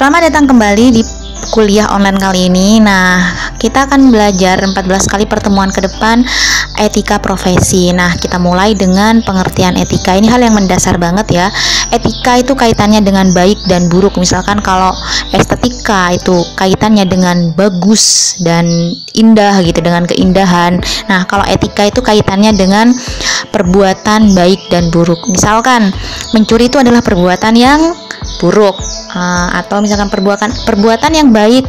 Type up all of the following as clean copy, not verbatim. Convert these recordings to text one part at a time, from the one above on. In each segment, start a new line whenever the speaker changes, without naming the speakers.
Selamat datang kembali di kuliah online kali ini. Nah, kita akan belajar 14 kali pertemuan ke depan etika profesi. Nah, kita mulai dengan pengertian etika. Ini hal yang mendasar banget ya. Etika itu kaitannya dengan baik dan buruk. Misalkan kalau estetika itu kaitannya dengan bagus dan indah gitu, dengan keindahan. Nah, kalau etika itu kaitannya dengan perbuatan baik dan buruk. Misalkan mencuri itu adalah perbuatan yang buruk, atau misalkan perbuatan yang baik,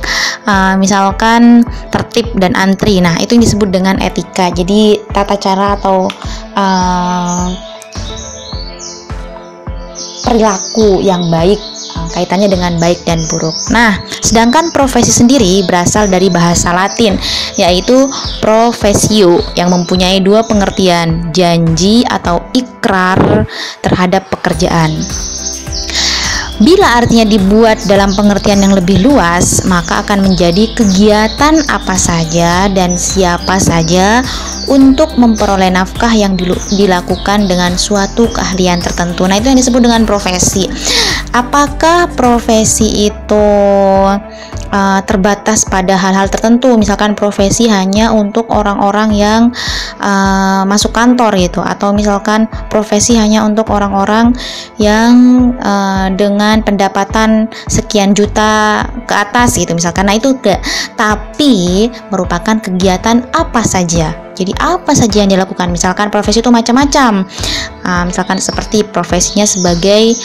misalkan tertib dan antri. Nah, itu yang disebut dengan etika. Jadi tata cara atau perilaku yang baik, kaitannya dengan baik dan buruk. Nah, sedangkan profesi sendiri berasal dari bahasa Latin, yaitu professio, yang mempunyai dua pengertian, janji atau ikrar terhadap pekerjaan. Bila artinya dibuat dalam pengertian yang lebih luas, maka akan menjadi kegiatan apa saja dan siapa saja untuk memperoleh nafkah yang dilakukan dengan suatu keahlian tertentu. Nah, itu yang disebut dengan profesi. Apakah profesi itu terbatas pada hal-hal tertentu? Misalkan profesi hanya untuk orang-orang yang masuk kantor gitu, atau misalkan profesi hanya untuk orang-orang yang dengan pendapatan sekian juta ke atas gitu misalkan. Nah, itu enggak, tapi merupakan kegiatan apa saja. Jadi apa saja yang dilakukan. Misalkan profesi itu macam-macam, misalkan seperti profesinya sebagai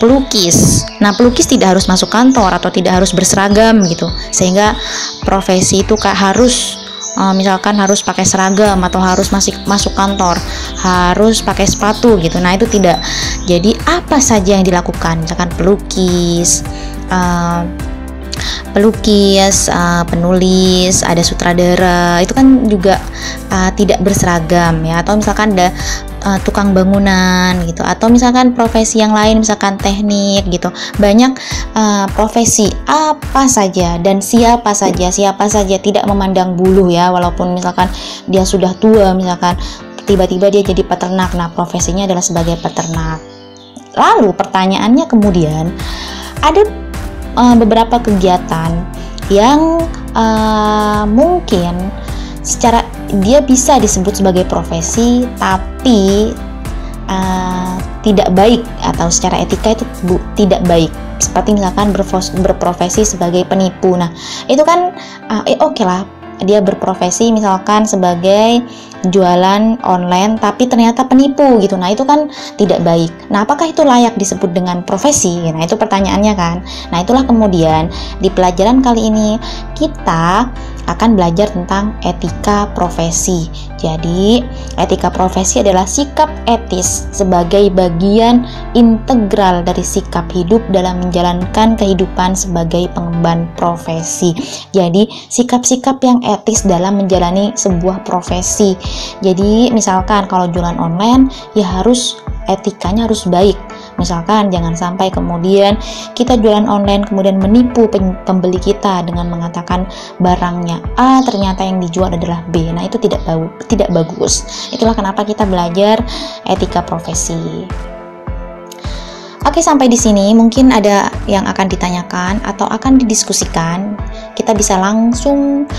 pelukis. Nah, pelukis tidak harus masuk kantor atau tidak harus berseragam gitu, sehingga profesi itu harus misalkan harus pakai seragam atau harus masuk kantor, harus pakai sepatu gitu. Nah, itu tidak. Jadi apa saja yang dilakukan, misalkan pelukis, penulis, ada sutradara, itu kan juga tidak berseragam ya. Atau misalkan ada tukang bangunan gitu, atau misalkan profesi yang lain, misalkan teknik gitu. Banyak profesi apa saja dan siapa saja tidak memandang bulu ya, walaupun misalkan dia sudah tua, misalkan tiba-tiba dia jadi peternak. Nah, profesinya adalah sebagai peternak. Lalu pertanyaannya kemudian, ada beberapa kegiatan yang mungkin secara dia bisa disebut sebagai profesi, tapi tidak baik, atau secara etika itu tidak baik. Seperti misalkan berprofesi sebagai penipu. Nah, itu kan oke lah, dia berprofesi misalkan sebagai jualan online tapi ternyata penipu gitu. Nah, itu kan tidak baik. Nah, apakah itu layak disebut dengan profesi? Nah, itu pertanyaannya kan. Nah, itulah kemudian di pelajaran kali ini kita akan belajar tentang etika profesi. Jadi, etika profesi adalah sikap etis sebagai bagian integral dari sikap hidup dalam menjalankan kehidupan sebagai pengemban profesi. Jadi, sikap-sikap yang etis dalam menjalani sebuah profesi. Jadi, misalkan kalau jualan online, ya harus etikanya harus baik. Misalkan jangan sampai kemudian kita jualan online kemudian menipu pembeli kita dengan mengatakan barangnya A, ternyata yang dijual adalah B. Nah, itu tidak bagus. Itulah kenapa kita belajar etika profesi. Oke, sampai di sini mungkin ada yang akan ditanyakan atau akan didiskusikan. Kita bisa langsung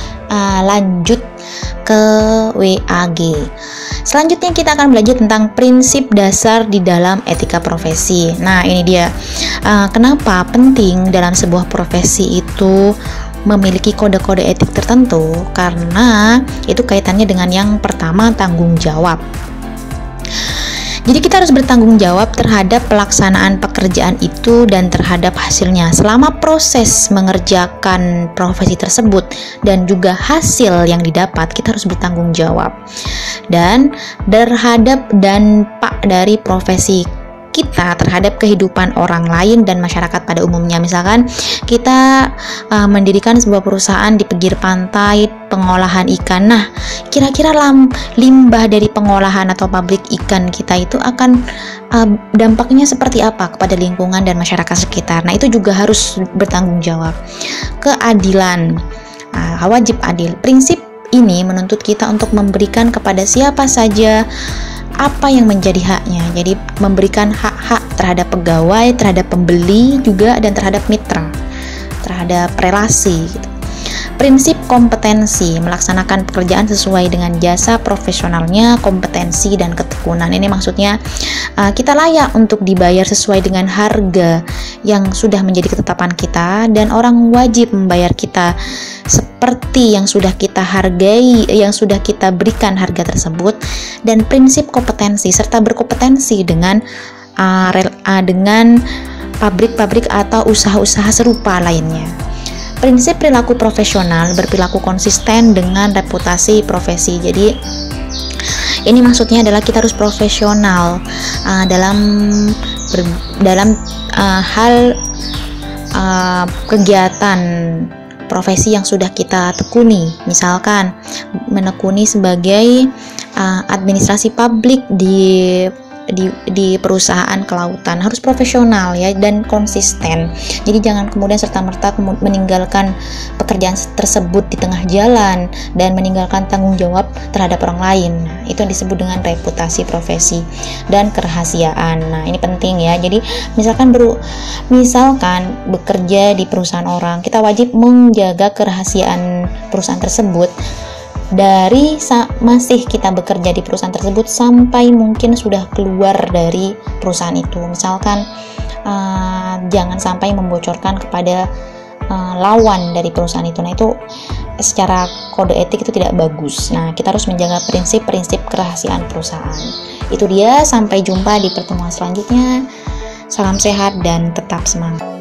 lanjut ke WAG. Selanjutnya kita akan belajar tentang prinsip dasar di dalam etika profesi. Nah, ini dia. Kenapa penting dalam sebuah profesi itu memiliki kode-kode etik tertentu? Karena itu kaitannya dengan yang pertama, tanggung jawab. Jadi kita harus bertanggung jawab terhadap pelaksanaan pekerjaan itu dan terhadap hasilnya. Selama proses mengerjakan profesi tersebut dan juga hasil yang didapat, kita harus bertanggung jawab. Dan terhadap dampak dari profesi kita terhadap kehidupan orang lain dan masyarakat pada umumnya. Misalkan kita mendirikan sebuah perusahaan di pinggir pantai pengolahan ikan. Nah, kira-kira limbah dari pengolahan atau pabrik ikan kita itu akan dampaknya seperti apa kepada lingkungan dan masyarakat sekitar. Nah, itu juga harus bertanggung jawab. Keadilan, wajib adil. Prinsip ini menuntut kita untuk memberikan kepada siapa saja apa yang menjadi haknya. Jadi memberikan hak-hak terhadap pegawai, terhadap pembeli juga, dan terhadap mitra. terhadap relasi gitu. Prinsip kompetensi, melaksanakan pekerjaan sesuai dengan jasa profesionalnya, kompetensi dan ketekunan. Ini maksudnya kita layak untuk dibayar sesuai dengan harga yang sudah menjadi ketetapan kita, dan orang wajib membayar kita seperti yang sudah kita hargai, yang sudah kita berikan harga tersebut. Dan prinsip kompetensi, serta berkompetensi dengan pabrik-pabrik atau usaha-usaha serupa lainnya. Prinsip perilaku profesional, berperilaku konsisten dengan reputasi profesi. Jadi ini maksudnya adalah kita harus profesional dalam hal kegiatan profesi yang sudah kita tekuni. Misalkan menekuni sebagai administrasi publik di perusahaan kelautan, harus profesional ya dan konsisten. Jadi jangan kemudian serta-merta meninggalkan pekerjaan tersebut di tengah jalan dan meninggalkan tanggung jawab terhadap orang lain. Nah, itu yang disebut dengan reputasi profesi dan kerahasiaan. Nah, ini penting ya. Jadi misalkan bekerja di perusahaan orang, kita wajib menjaga kerahasiaan perusahaan tersebut dari masih kita bekerja di perusahaan tersebut sampai mungkin sudah keluar dari perusahaan itu. Misalkan jangan sampai membocorkan kepada lawan dari perusahaan itu. Nah, itu secara kode etik itu tidak bagus. Nah, kita harus menjaga prinsip-prinsip kerahasiaan perusahaan. Itu dia, sampai jumpa di pertemuan selanjutnya. Salam sehat dan tetap semangat.